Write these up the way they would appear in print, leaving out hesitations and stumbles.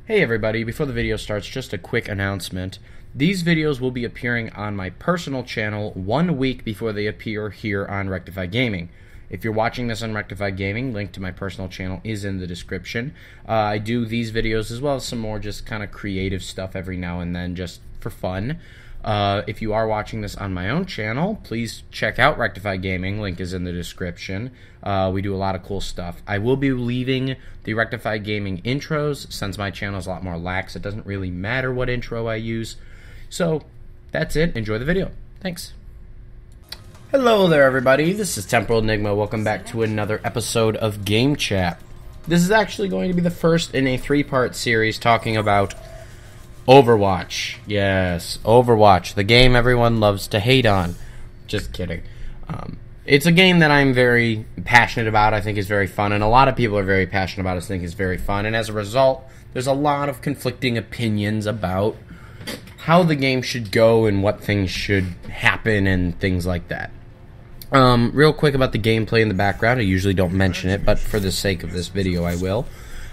Hey everybody, before the video starts, just a quick announcement. These videos will be appearing on my personal channel 1 week before they appear here on Rectify Gaming. If you're watching this on Rectify Gaming, link to my personal channel is in the description. I do these videos as well as some more just kind of creative stuff every now and then just for fun. If you are watching this on my own channel, please check out Rectify Gaming. Link is in the description. We do a lot of cool stuff. I will be leaving the Rectify Gaming intros since my channel is a lot more lax. It doesn't really matter what intro I use. So, that's it. Enjoy the video. Thanks. Hello there, everybody. This is Temporal Enigma. Welcome back to another episode of Game Chat. This is actually going to be the first in a 3-part series talking about Overwatch. Yes, Overwatch, the game everyone loves to hate on. Just kidding. It's a game that I'm very passionate about. I think is very fun, and a lot of people are very passionate about it. I think it's very fun, and as a result, there's a lot of conflicting opinions about how the game should go and what things should happen and things like that. Real quick about the gameplay in the background. I usually don't mention it, but for the sake of this video, I will.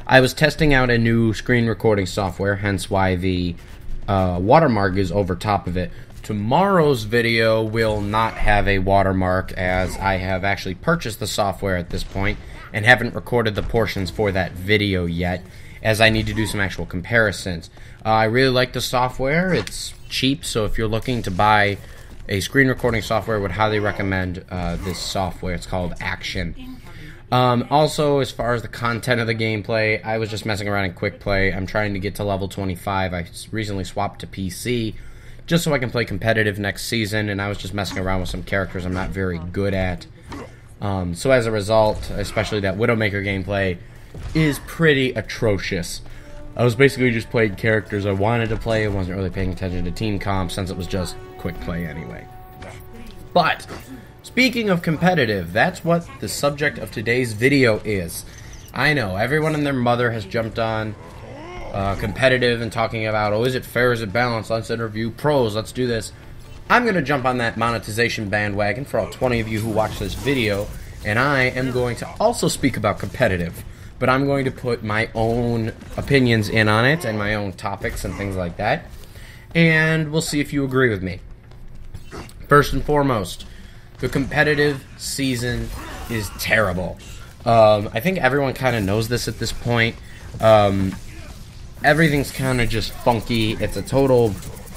I was testing out a new screen recording software, hence why the watermark is over top of it. Tomorrow's video will not have a watermark, as I have actually purchased the software at this point and haven't recorded the portions for that video yet, as I need to do some actual comparisons. I really like the software. It's cheap, so if you're looking to buy a screen recording software, I would highly recommend this software. It's called Action. Also, as far as the content of the gameplay, I was just messing around in quick play. I'm trying to get to level 25. I recently swapped to PC just so I can play competitive next season, and I was just messing around with some characters I'm not very good at. So as a result, especially that Widowmaker gameplay is pretty atrocious. I was basically just playing characters I wanted to play. I wasn't really paying attention to team comp since it was just quick play anyway. But speaking of competitive, that's what the subject of today's video is. I know, everyone and their mother has jumped on competitive and talking about, oh, is it fair, is it balanced, let's interview pros, let's do this. I'm going to jump on that monetization bandwagon for all 20 of you who watch this video, and I am going to also speak about competitive. But I'm going to put my own opinions in on it and my own topics and things like that. And we'll see if you agree with me. First and foremost, the competitive season is terrible. I think everyone kind of knows this at this point. Everything's kind of just funky. It's a total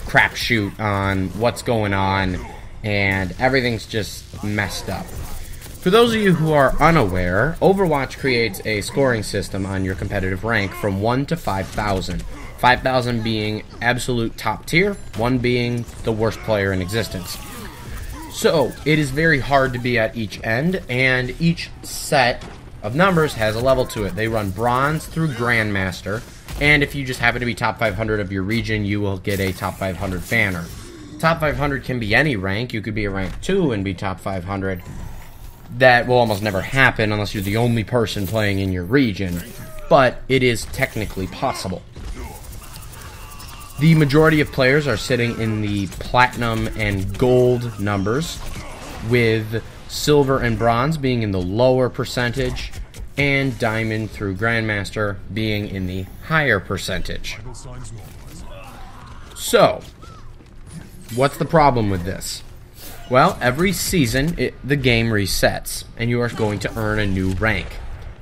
crapshoot on what's going on, and everything's just messed up. For those of you who are unaware, Overwatch creates a scoring system on your competitive rank from 1 to 5,000. 5,000 being absolute top tier, 1 being the worst player in existence. So, it is very hard to be at each end, and each set of numbers has a level to it. They run bronze through grandmaster, and if you just happen to be top 500 of your region, you will get a top 500 banner. Top 500 can be any rank. You could be a rank 2 and be top 500. That will almost never happen unless you're the only person playing in your region, but it is technically possible. The majority of players are sitting in the platinum and gold numbers, with silver and bronze being in the lower percentage, and diamond through grandmaster being in the higher percentage. So, what's the problem with this? Well, every season, the game resets, and you are going to earn a new rank.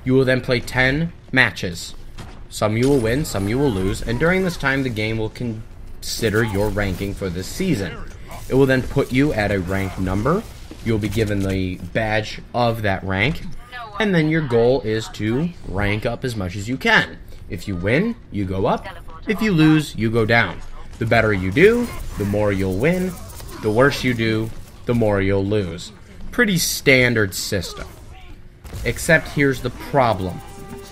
You will then play 10 matches. Some you will win, some you will lose, and during this time, the game will consider your ranking for this season. It will then put you at a rank number. You'll be given the badge of that rank, and then your goal is to rank up as much as you can. If you win, you go up. If you lose, you go down. The better you do, the more you'll win. The worse you do, the more you'll lose. Pretty standard system. Except here's the problem.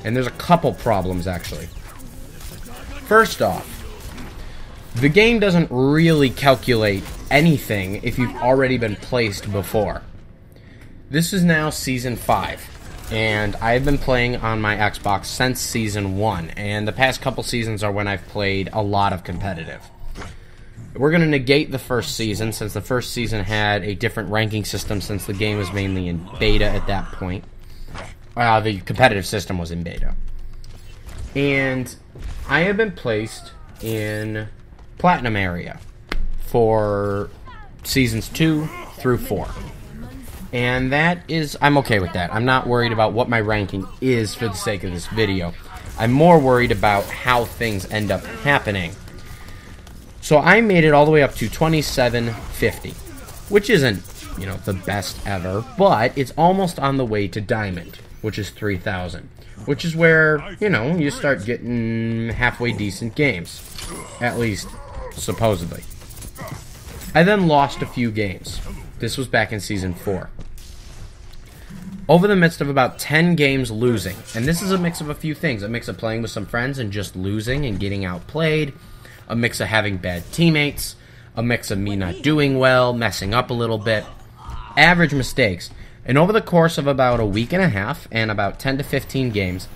And there's a couple problems, actually. First off, the game doesn't really calculate anything if you've already been placed before. This is now Season 5, and I've been playing on my Xbox since Season 1, and the past couple seasons are when I've played a lot of competitive. We're going to negate the first season, since the first season had a different ranking system since the game was mainly in beta at that point. The competitive system was in beta. And I have been placed in Platinum area for Seasons 2 through 4. And I'm okay with that. I'm not worried about what my ranking is for the sake of this video. I'm more worried about how things end up happening. So I made it all the way up to 2750, which isn't, the best ever, but it's almost on the way to Diamond, which is 3000, which is where, you start getting halfway decent games, at least supposedly. I then lost a few games. This was back in Season 4. Over the midst of about 10 games losing, and this is a mix of a few things, a mix of playing with some friends and just losing and getting outplayed, a mix of having bad teammates, a mix of me not doing well, messing up a little bit, average mistakes, and over the course of about a week and a half and about 10 to 15 games,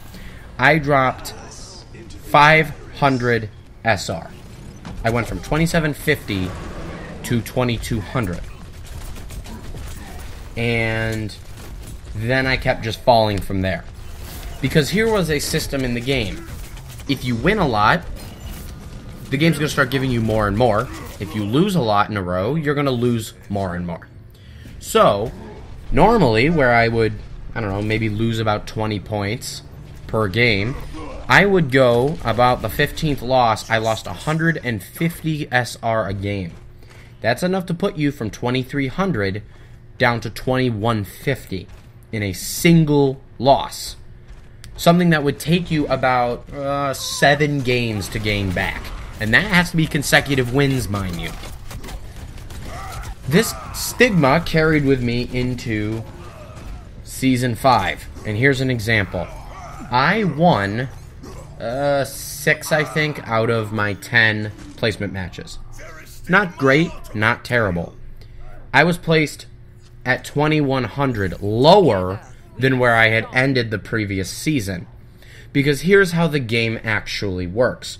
I dropped 500 SR. I went from 2750 to 2200. And then I kept just falling from there. Because here was a system in the game. If you win a lot, the game's going to start giving you more and more. If you lose a lot in a row, you're going to lose more and more. So, normally, where I would, maybe lose about 20 points per game, I would go about the 15th loss, I lost 150 SR a game. That's enough to put you from 2300 down to 2150 in a single loss. Something that would take you about 7 games to gain back. And that has to be consecutive wins, mind you. This stigma carried with me into Season 5. And here's an example. I won 6, I think, out of my 10 placement matches. Not great, not terrible. I was placed at 2100, lower than where I had ended the previous season. Because here's how the game actually works.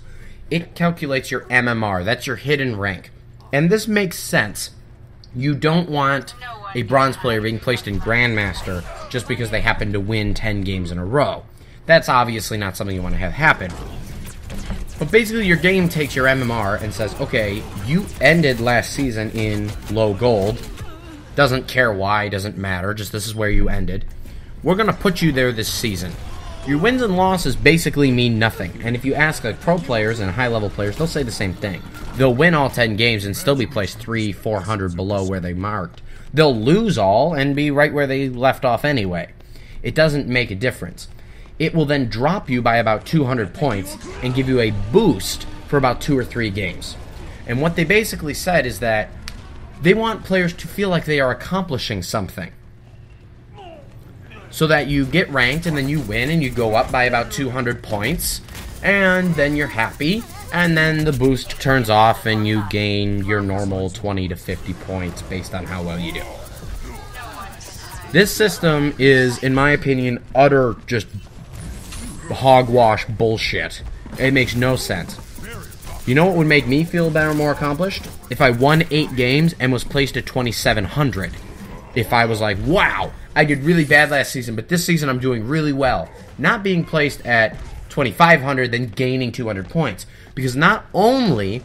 It calculates your MMR, that's your hidden rank. And this makes sense. You don't want a bronze player being placed in Grandmaster just because they happen to win 10 games in a row. That's obviously not something you want to have happen. But basically your game takes your MMR and says, okay, you ended last season in low gold. Doesn't care why, doesn't matter, just this is where you ended. We're going to put you there this season. Your wins and losses basically mean nothing. And if you ask pro players and high-level players, they'll say the same thing. They'll win all 10 games and still be placed 300-400 below where they marked. They'll lose all and be right where they left off anyway. It doesn't make a difference. It will then drop you by about 200 points and give you a boost for about 2 or 3 games. And what they basically said is that they want players to feel like they are accomplishing something. So that you get ranked and then you win and you go up by about 200 points. And then you're happy. And then the boost turns off and you gain your normal 20 to 50 points based on how well you do. This system is, in my opinion, utter just hogwash bullshit. It makes no sense. You know what would make me feel better, more accomplished? If I won 8 games and was placed at 2700. If I was like, wow, I did really bad last season, but this season I'm doing really well. Not being placed at 2500, then gaining 200 points. Because not only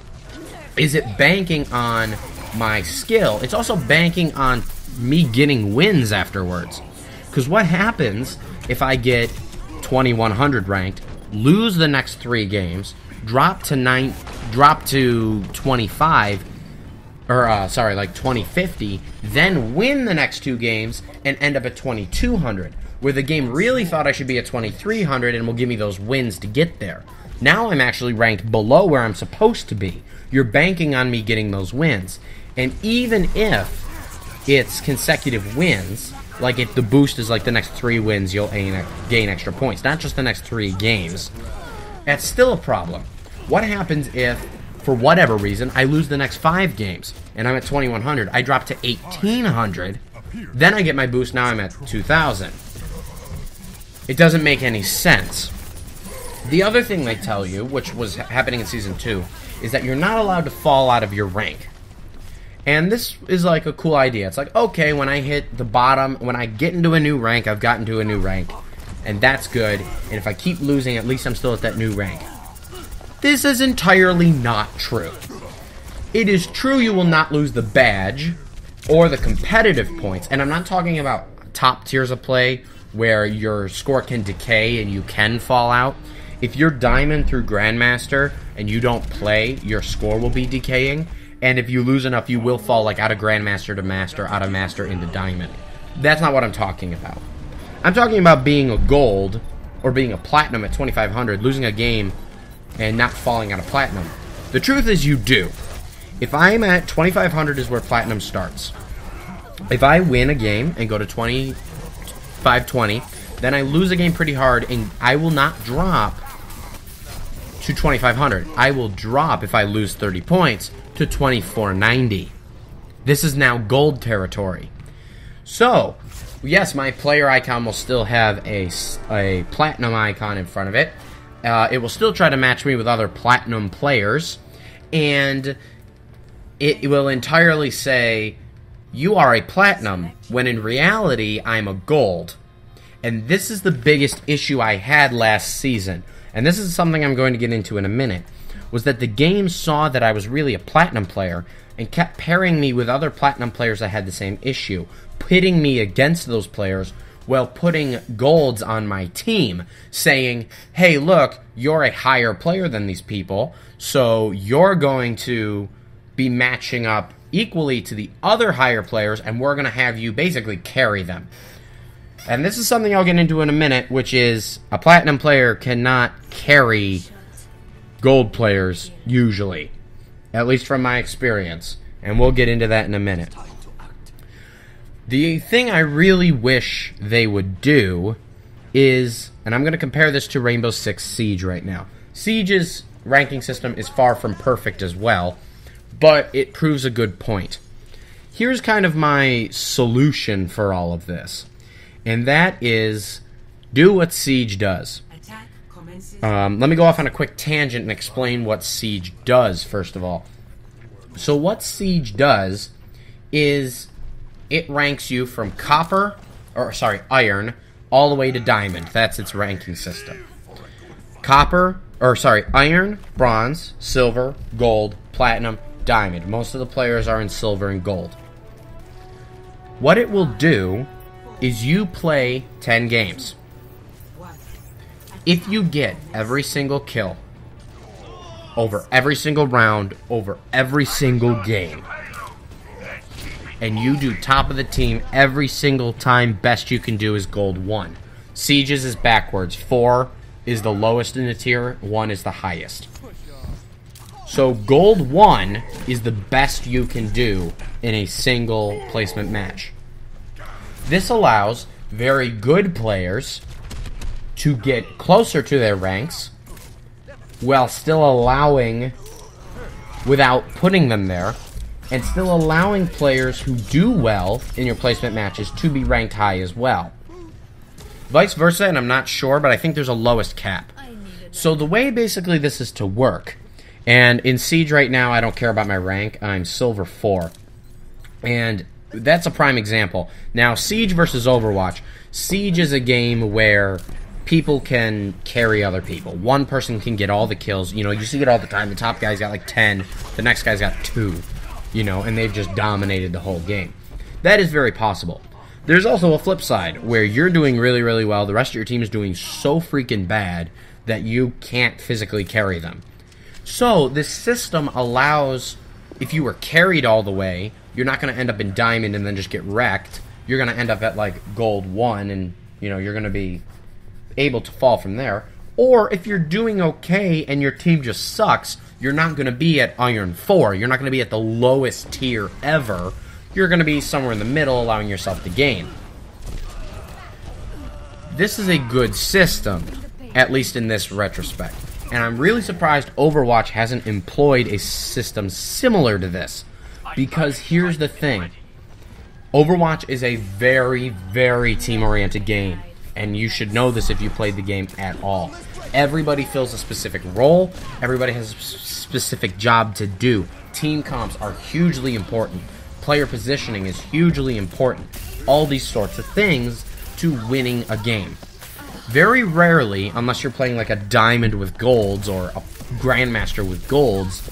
is it banking on my skill, it's also banking on me getting wins afterwards. Because what happens if I get 2100 ranked, lose the next 3 games, drop to 25, or 2050, then win the next 2 games and end up at 2200, where the game really thought I should be at 2300 and will give me those wins to get there. Now I'm actually ranked below where I'm supposed to be. You're banking on me getting those wins. And even if it's consecutive wins, like if the boost is like the next 3 wins, you'll gain extra points, not just the next 3 games, that's still a problem. What happens if, for whatever reason, I lose the next 5 games, and I'm at 2100, I drop to 1800, then I get my boost, now I'm at 2000. It doesn't make any sense. The other thing they tell you, which was happening in Season 2, is that you're not allowed to fall out of your rank. And this is like a cool idea. It's like, okay, when I hit the bottom, when I get into a new rank, I've gotten to a new rank, and that's good. And if I keep losing, at least I'm still at that new rank. This is entirely not true. It is true you will not lose the badge or the competitive points, and I'm not talking about top tiers of play where your score can decay and you can fall out. If you're Diamond through Grandmaster and you don't play, your score will be decaying, and if you lose enough, you will fall like out of Grandmaster to Master, out of Master into Diamond. That's not what I'm talking about. I'm talking about being a Gold or being a Platinum at 2500, losing a game and not falling out of Platinum. The truth is you do. If I'm at 2500 is where Platinum starts. If I win a game and go to 2520, then I lose a game pretty hard, and I will not drop to 2500. I will drop, if I lose 30 points, to 2490. This is now Gold territory. So, yes, my player icon will still have a Platinum icon in front of it. It will still try to match me with other Platinum players, and it will entirely say, you are a Platinum, when in reality, I'm a Gold. And this is the biggest issue I had last season, and this is something I'm going to get into in a minute, was that the game saw that I was really a Platinum player, and kept pairing me with other Platinum players that had the same issue, pitting me against those players, while putting Golds on my team, saying, hey, look, you're a higher player than these people, so you're going to be matching up equally to the other higher players, and we're going to have you basically carry them. And this is something I'll get into in a minute, which is a Platinum player cannot carry Gold players, usually. At least from my experience. And we'll get into that in a minute. The thing I really wish they would do is, and I'm going to compare this to Rainbow Six Siege right now. Siege's ranking system is far from perfect as well, but it proves a good point. Here's kind of my solution for all of this, and that is do what Siege does. Let me go off on a quick tangent and explain what Siege does, first of all. So what Siege does is it ranks you from iron, all the way to diamond. That's its ranking system. Iron, bronze, silver, gold, platinum, diamond. Most of the players are in silver and gold. What it will do is you play 10 games. If you get every single kill, over every single round, over every single game, and you do top of the team every single time, best you can do is gold 1. Siege's is backwards. 4 is the lowest in the tier, 1 is the highest. So gold 1 is the best you can do in a single placement match. This allows very good players to get closer to their ranks while still allowing, without putting them there, and still allowing players who do well in your placement matches to be ranked high as well. Vice versa, and I'm not sure, but I think there's a lowest cap. So the way basically this is to work, and in Siege right now I don't care about my rank, I'm silver 4. And that's a prime example. Now, Siege versus Overwatch. Siege is a game where people can carry other people. One person can get all the kills. You know, you see it all the time. The top guy's got like 10. The next guy's got 2. You know, and they've just dominated the whole game. That is very possible. There's also a flip side, where you're doing really, really well. The rest of your team is doing so freaking bad that you can't physically carry them. So, this system allows, if you were carried all the way, you're not going to end up in diamond and then just get wrecked. You're going to end up at like gold 1, and you know, you're going to be able to fall from there. Or if you're doing okay and your team just sucks, you're not going to be at iron 4. You're not going to be at the lowest tier ever. You're going to be somewhere in the middle, allowing yourself to gain. This is a good system, at least in this retrospect. And I'm really surprised Overwatch hasn't employed a system similar to this. Because here's the thing. Overwatch is a very, very team-oriented game. And you should know this if you played the game at all. Everybody fills a specific role. Everybody has a specific job to do. Team comps are hugely important. Player positioning is hugely important. All these sorts of things to winning a game. Very rarely, unless you're playing like a diamond with golds or a grandmaster with golds,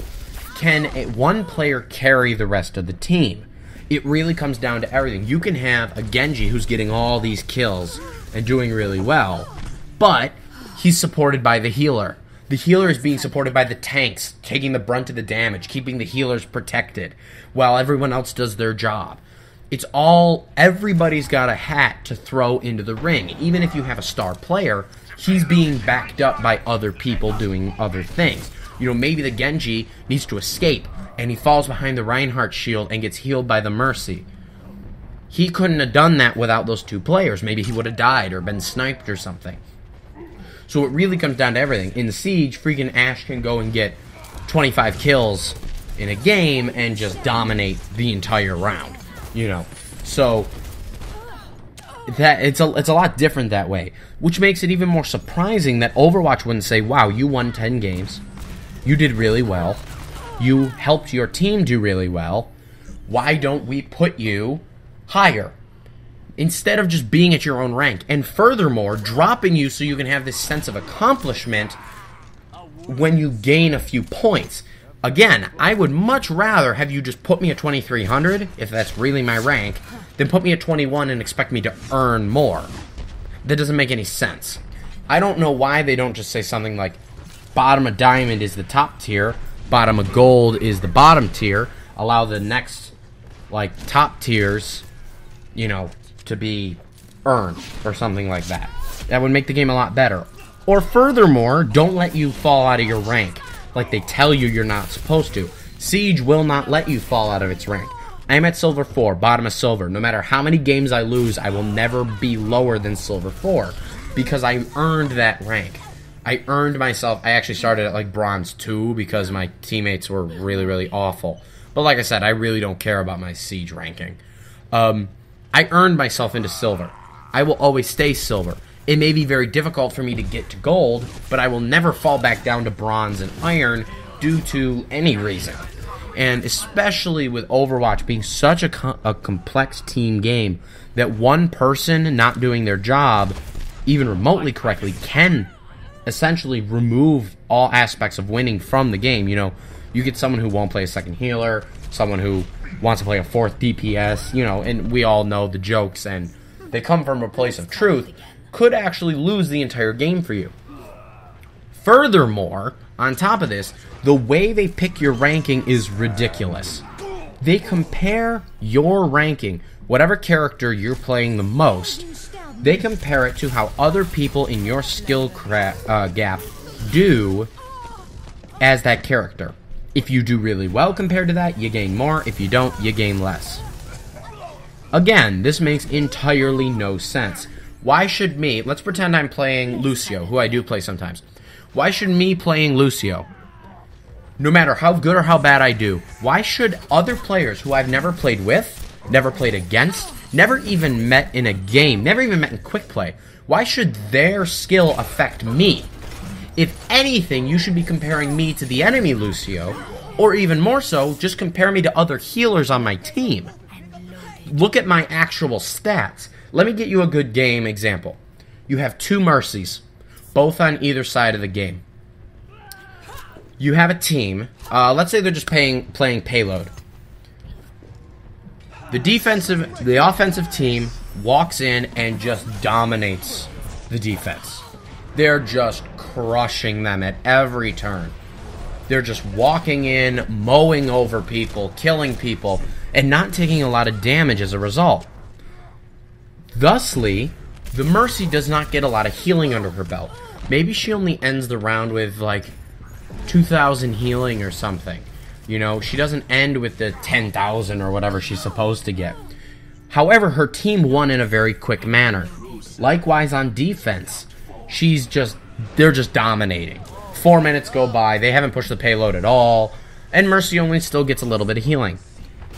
can one player carry the rest of the team. It really comes down to everything. You can have a Genji who's getting all these kills and doing really well, but he's supported by the healer. The healer is being supported by the tanks, taking the brunt of the damage, keeping the healers protected, while everyone else does their job. It's all, everybody's got a hat to throw into the ring. Even if you have a star player, he's being backed up by other people doing other things. You know, maybe the Genji needs to escape, and he falls behind the Reinhardt shield and gets healed by the Mercy. He couldn't have done that without those two players. Maybe he would have died or been sniped or something. So it really comes down to everything. In the Siege, freaking Ashe can go and get 25 kills in a game and just dominate the entire round. You know, so that it's a lot different that way, which makes it even more surprising that Overwatch wouldn't say, wow, you won 10 games, you did really well, you helped your team do really well, why don't we put you higher? Instead of just being at your own rank, and furthermore, dropping you so you can have this sense of accomplishment when you gain a few points. Again, I would much rather have you just put me at 2300, if that's really my rank, than put me at 21 and expect me to earn more. That doesn't make any sense. I don't know why they don't just say something like, bottom of diamond is the top tier, bottom of gold is the bottom tier, allow the next, like, top tiers, you know, to be earned, or something like that. That would make the game a lot better. Or furthermore, don't let you fall out of your rank, like they tell you you're not supposed to. Siege will not let you fall out of its rank. I'm at Silver 4, bottom of Silver. No matter how many games I lose, I will never be lower than Silver 4, because I earned that rank. I earned myself. I actually started at like Bronze 2 because my teammates were really, really awful. But like I said, I really don't care about my Siege ranking. I earned myself into Silver. I will always stay Silver. It may be very difficult for me to get to Gold, but I will never fall back down to Bronze and Iron due to any reason. And especially with Overwatch being such a complex team game, that one person not doing their job, even remotely correctly, can essentially remove all aspects of winning from the game. You know, you get someone who won't play a second healer, someone who wants to play a fourth DPS, you know, and we all know the jokes, and they come from a place of truth, could actually lose the entire game for you. Furthermore, on top of this, the way they pick your ranking is ridiculous. They compare your ranking, whatever character you're playing the most, they compare it to how other people in your skill gap do as that character. If you do really well compared to that, you gain more. If you don't, you gain less. Again, this makes entirely no sense. Why should me, let's pretend I'm playing Lucio, who I do play sometimes. Why should me playing Lucio, no matter how good or how bad I do, why should other players who I've never played with, never played against, never even met in a game, never even met in quick play, why should their skill affect me? If anything, you should be comparing me to the enemy Lucio, or even more so, just compare me to other healers on my team. Look at my actual stats. Let me get you a good game example. You have two Mercies, both on either side of the game. You have a team. Let's say they're just playing payload. The offensive team walks in and just dominates the defense. They're just crushing them at every turn. They're just walking in, mowing over people, killing people, and not taking a lot of damage as a result. Thusly, the Mercy does not get a lot of healing under her belt. Maybe she only ends the round with, like, 2,000 healing or something. You know, she doesn't end with the 10,000 or whatever she's supposed to get. However, her team won in a very quick manner. Likewise on defense, they're just dominating. 4 minutes go by, they haven't pushed the payload at all, and Mercy only still gets a little bit of healing.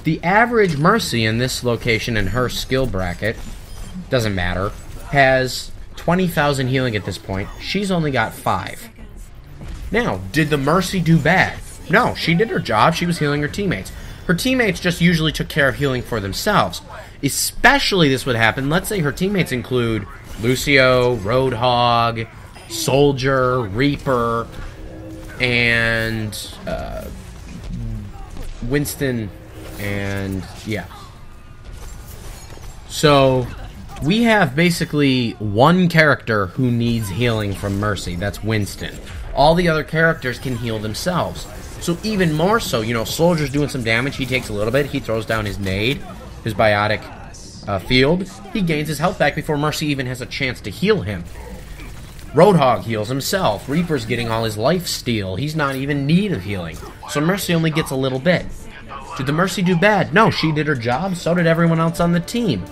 The average Mercy in this location in her skill bracket, doesn't matter, has 20,000 healing at this point. She's only got 5. Now, did the Mercy do bad? No, she did her job. She was healing her teammates. Her teammates just usually took care of healing for themselves. Especially this would happen, let's say her teammates include Lucio, Roadhog, Soldier, Reaper, and Winston, and yeah. So we have basically one character who needs healing from Mercy. That's Winston. All the other characters can heal themselves. So even more so, you know, Soldier's doing some damage. He takes a little bit. He throws down his nade, his biotic field. He gains his health back before Mercy even has a chance to heal him. Roadhog heals himself. Reaper's getting all his life steal. He's not even in need of healing. So Mercy only gets a little bit. Did the Mercy do bad? No, she did her job. So did everyone else on the team.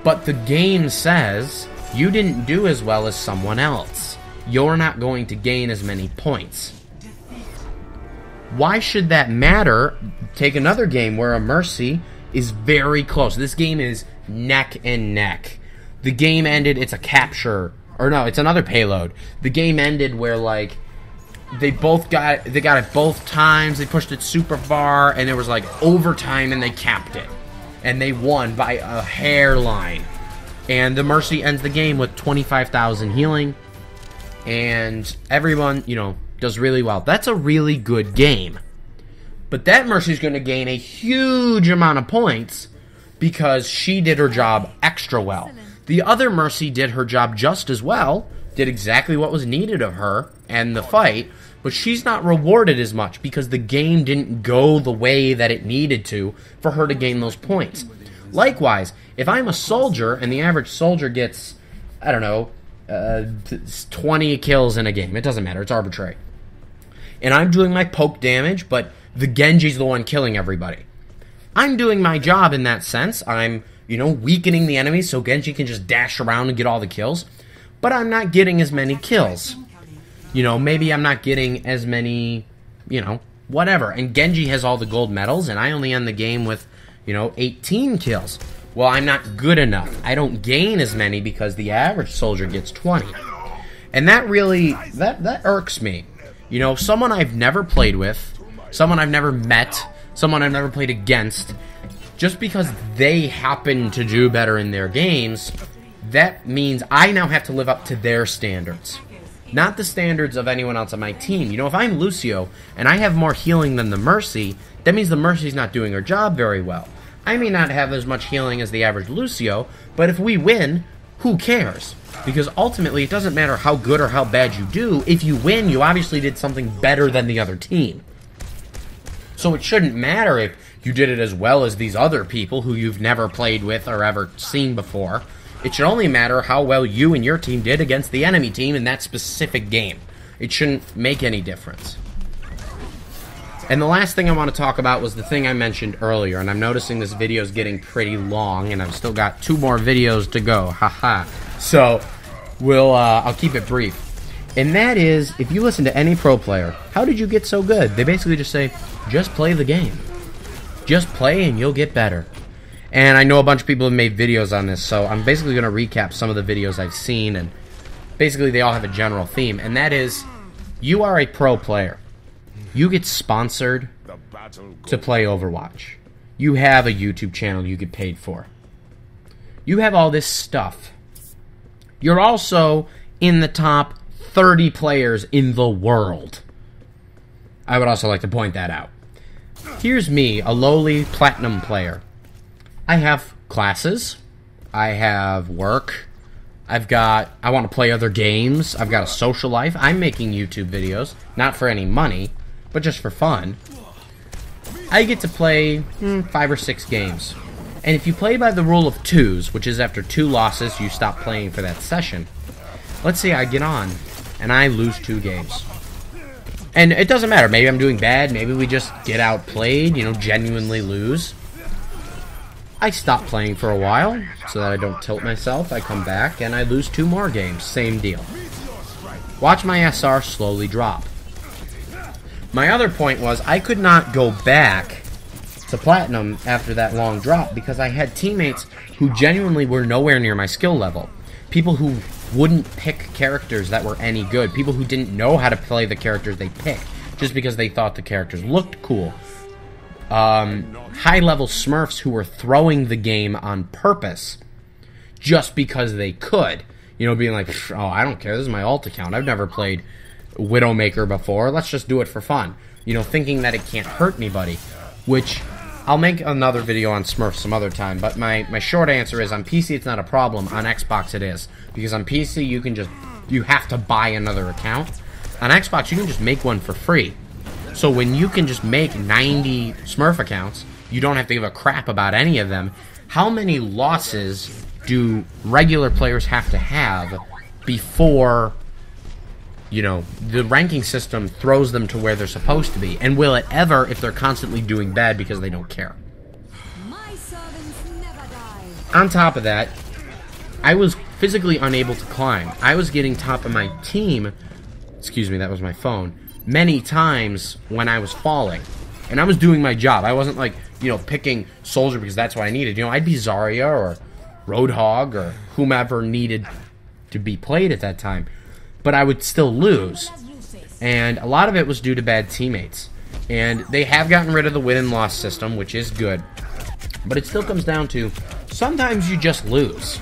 But the game says you didn't do as well as someone else. You're not going to gain as many points. Why should that matter? Take another game where a Mercy is very close. This game is neck and neck. The game ended, it's a capture, or no, it's another payload. The game ended where, like, they got it both times, they pushed it super far, and it was like overtime and they capped it. And they won by a hairline. And the Mercy ends the game with 25,000 healing. And everyone, you know, does really well. That's a really good game. But that Mercy's going to gain a huge amount of points because she did her job extra well. The other Mercy did her job just as well, did exactly what was needed of her and the fight, but she's not rewarded as much because the game didn't go the way that it needed to for her to gain those points. Likewise, if I'm a soldier and the average soldier gets, I don't know, 20 kills in a game, it doesn't matter, it's arbitrary. And I'm doing my poke damage, but the Genji's the one killing everybody. I'm doing my job in that sense. I'm, you know, weakening the enemy so Genji can just dash around and get all the kills. But I'm not getting as many kills. You know, maybe I'm not getting as many, you know, whatever. And Genji has all the gold medals, and I only end the game with, you know, 18 kills. Well, I'm not good enough. I don't gain as many because the average soldier gets 20. And that really, that irks me. You know, someone I've never played with, someone I've never met, someone I've never played against, just because they happen to do better in their games, that means I now have to live up to their standards. Not the standards of anyone else on my team. You know, if I'm Lucio and I have more healing than the Mercy, that means the Mercy's not doing her job very well. I may not have as much healing as the average Lucio, but if we win, who cares? Because ultimately, it doesn't matter how good or how bad you do. If you win, you obviously did something better than the other team. So it shouldn't matter if you did it as well as these other people who you've never played with or ever seen before. It should only matter how well you and your team did against the enemy team in that specific game. It shouldn't make any difference. And the last thing I want to talk about was the thing I mentioned earlier, and I'm noticing this video is getting pretty long, and I've still got 2 more videos to go, haha. So, I'll keep it brief. And that is, if you listen to any pro player, how did you get so good? They basically just say, just play the game. Just play and you'll get better. And I know a bunch of people have made videos on this, so I'm basically going to recap some of the videos I've seen, and basically they all have a general theme, and that is, you are a pro player. You get sponsored to play Overwatch. You have a YouTube channel you get paid for. You have all this stuff. You're also in the top 30 players in the world. I would also like to point that out. Here's me, a lowly platinum player. I have classes. I have work. I want to play other games. I've got a social life. I'm making YouTube videos, not for any money, but just for fun. I get to play 5 or 6 games. And if you play by the rule of 2s, which is after 2 losses, you stop playing for that session. Let's say I get on, and I lose 2 games. And it doesn't matter. Maybe I'm doing bad. Maybe we just get outplayed, you know, genuinely lose. I stop playing for a while, so that I don't tilt myself. I come back, and I lose 2 more games. Same deal. Watch my SR slowly drop. My other point was, I could not go back to Platinum after that long drop, because I had teammates who genuinely were nowhere near my skill level. People who wouldn't pick characters that were any good. People who didn't know how to play the characters they picked, just because they thought the characters looked cool. High-level Smurfs who were throwing the game on purpose, just because they could. You know, being like, oh, I don't care, this is my alt account. I've never played Widowmaker before. Let's just do it for fun. You know, thinking that it can't hurt anybody. Which, I'll make another video on Smurfs some other time. But my short answer is, on PC it's not a problem. On Xbox it is. Because on PC you have to buy another account. On Xbox you can just make one for free. So when you can just make 90 Smurf accounts, you don't have to give a crap about any of them. How many losses do regular players have to have before, you know, the ranking system throws them to where they're supposed to be? And will it ever if they're constantly doing bad because they don't care? My servants never die. On top of that, I was physically unable to climb. I was getting top of my team, excuse me, that was my phone, many times when I was falling. And I was doing my job. I wasn't like, you know, picking Soldier because that's what I needed. You know, I'd be Zarya or Roadhog or whomever needed to be played at that time. But I would still lose. And a lot of it was due to bad teammates. And they have gotten rid of the win and loss system, which is good. But it still comes down to, sometimes you just lose.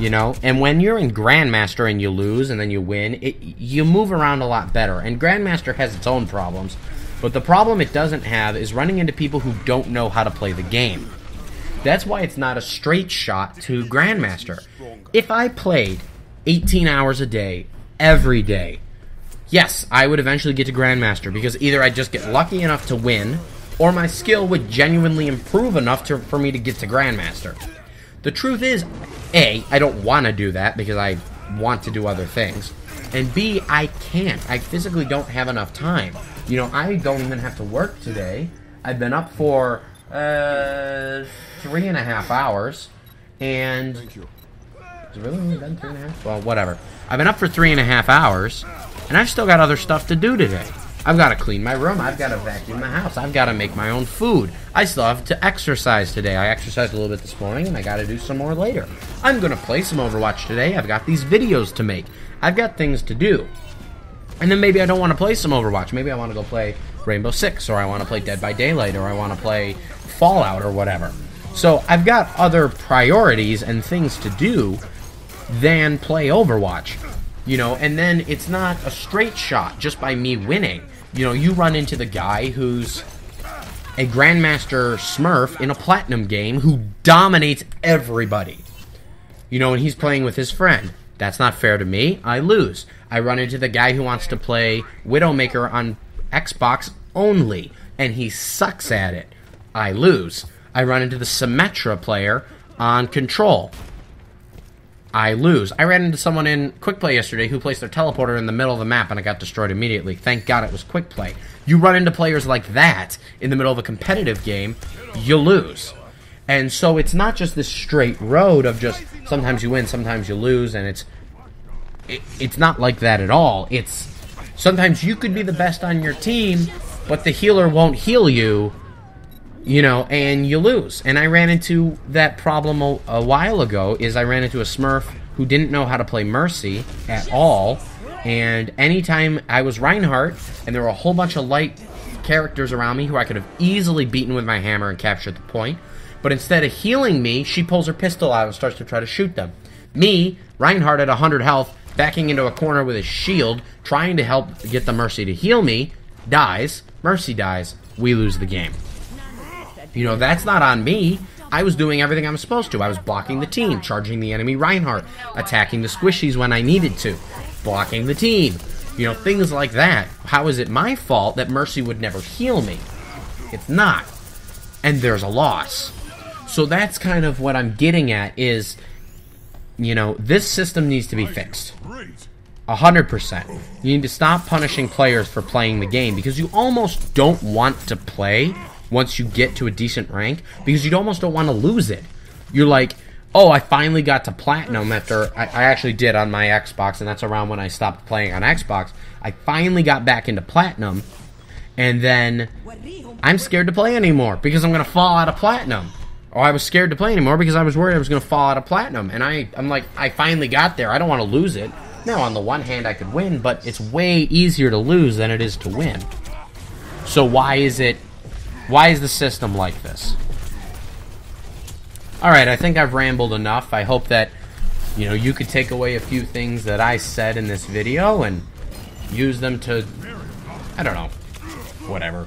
You know? And when you're in Grandmaster and you lose and then you win, you move around a lot better. And Grandmaster has its own problems. But the problem it doesn't have is running into people who don't know how to play the game. That's why it's not a straight shot to Grandmaster. If I played 18 hours a day, every day, yes, I would eventually get to Grandmaster, because either I'd just get lucky enough to win, or my skill would genuinely improve enough for me to get to Grandmaster. The truth is, A, I don't want to do that because I want to do other things, and B, I can't. I physically don't have enough time. You know, I don't even have to work today. I've been up for 3.5 hours, and has it really only been 3.5? Well, whatever. I've been up for 3.5 hours, and I've still got other stuff to do today. I've got to clean my room. I've got to vacuum my house. I've got to make my own food. I still have to exercise today. I exercised a little bit this morning, and I got to do some more later. I'm going to play some Overwatch today. I've got these videos to make. I've got things to do. And then maybe I don't want to play some Overwatch. Maybe I want to go play Rainbow Six, or I want to play Dead by Daylight, or I want to play Fallout, or whatever. So I've got other priorities and things to do than play Overwatch. You know, and then it's not a straight shot just by me winning. You know, you run into the guy who's a Grandmaster Smurf in a Platinum game who dominates everybody. You know, and he's playing with his friend. That's not fair to me. I lose. I run into the guy who wants to play Widowmaker on Xbox only, and he sucks at it. I lose. I run into the Symmetra player on Control. I lose. I ran into someone in Quick Play yesterday who placed their teleporter in the middle of the map, and I got destroyed immediately. Thank God it was Quick Play. You run into players like that in the middle of a competitive game, you lose. And so it's not just this straight road of just sometimes you win, sometimes you lose, and it's not like that at all. It's sometimes you could be the best on your team, but the healer won't heal you, you know, and you lose. And I ran into that problem a while ago. I ran into a Smurf who didn't know how to play Mercy at all, and anytime I was Reinhardt, and there were a whole bunch of light characters around me who I could have easily beaten with my hammer and captured the point, but instead of healing me, she pulls her pistol out and starts to try to shoot them. Me, Reinhardt at 100 health, backing into a corner with his shield, trying to help get the Mercy to heal me, dies, Mercy dies, we lose the game. You know, that's not on me. I was doing everything I was supposed to. I was blocking the team, charging the enemy Reinhardt, attacking the squishies when I needed to, blocking the team. You know, things like that. How is it my fault that Mercy would never heal me? It's not. And there's a loss. So that's kind of what I'm getting at is, you know, this system needs to be fixed. 100%. You need to stop punishing players for playing the game, because you almost don't want to play once you get to a decent rank, because you almost don't want to lose it. You're like, oh, I finally got to Platinum after I actually did on my Xbox, and that's around when I stopped playing on Xbox. I finally got back into Platinum, and then I'm scared to play anymore because I'm going to fall out of Platinum. Or I was scared to play anymore because I was worried I was going to fall out of Platinum. And I'm like, I finally got there. I don't want to lose it. Now, on the one hand, I could win, but it's way easier to lose than it is to win. So why is the system like this? Alright, I think I've rambled enough. I hope that, you could take away a few things that I said in this video and use them to, I don't know, whatever.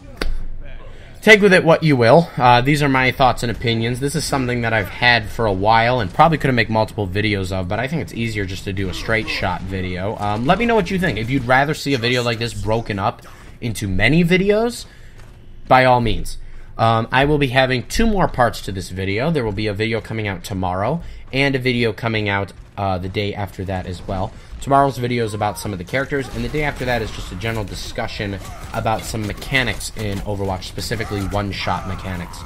Take with it what you will. These are my thoughts and opinions. This is something that I've had for a while and probably could have made multiple videos of, but I think it's easier just to do a straight shot video. Let me know what you think. If you'd rather see a video like this broken up into many videos, by all means. I will be having 2 more parts to this video. There will be a video coming out tomorrow and a video coming out the day after that as well. Tomorrow's video is about some of the characters, and the day after that is just a general discussion about some mechanics in Overwatch, specifically one-shot mechanics.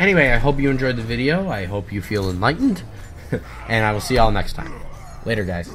Anyway, I hope you enjoyed the video. I hope you feel enlightened, and I will see y'all next time. Later, guys.